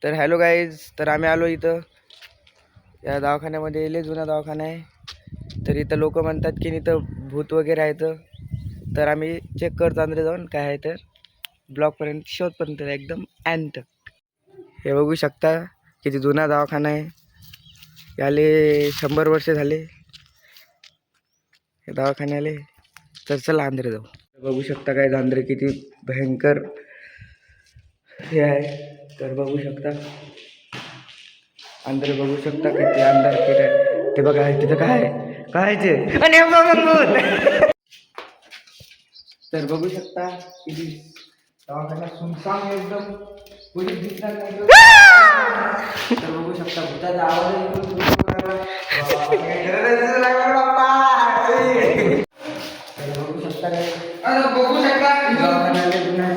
तर hello guys, तर आम्ही आलो इथं या दवाखान्यामध्ये. लय जुना दवाखाना आहे. तर इथं लोक म्हणतात की इथं भूत वगैरे आहेत. तर आम्ही चेक करतो अंदर जाऊन काय आहे. तर ब्लॉकपर्यंत शेवटपर्यंत एकदम अँट. हे बघू शकता किती जुना दवाखाना आहे. याले 100 वर्ष झाले या दवाखान्याले. तर चला अंदर जाऊ. बघू शकता काय अंदर किती भयंकर हे आहे. तर बघू शकता अंदर, बघू शकता किती अंदर किती आहे ते बघा. तिथं काय आहे, काय ते तर बघू शकता किती दवाखाना सुनसान आहे एकदम. पोलीस दिसणार नाही. तर बघू शकता भूताचा आवाज तर बघू शकता काय, बघू शकता दवाखान्याला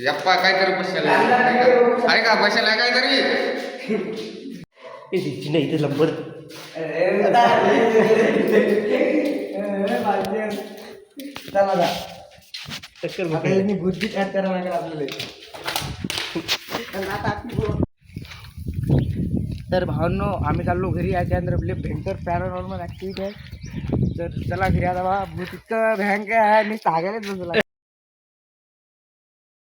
यप्पा काहीतरी बसायला आहे का, बसायला काहीतरी नाही ते लंबर टक्कर बुद्धी तयार करायला लागेल आपल्याला. तर भावांनो, आम्ही चाललो घरी. याच्या अंदर आपले भयंकर पॅरानॉर्मल ॲक्टिव्हिटी आहे. तर चला घरी आता. भूत इतकं भयंकर आहे, मी सांगायलाच बसला.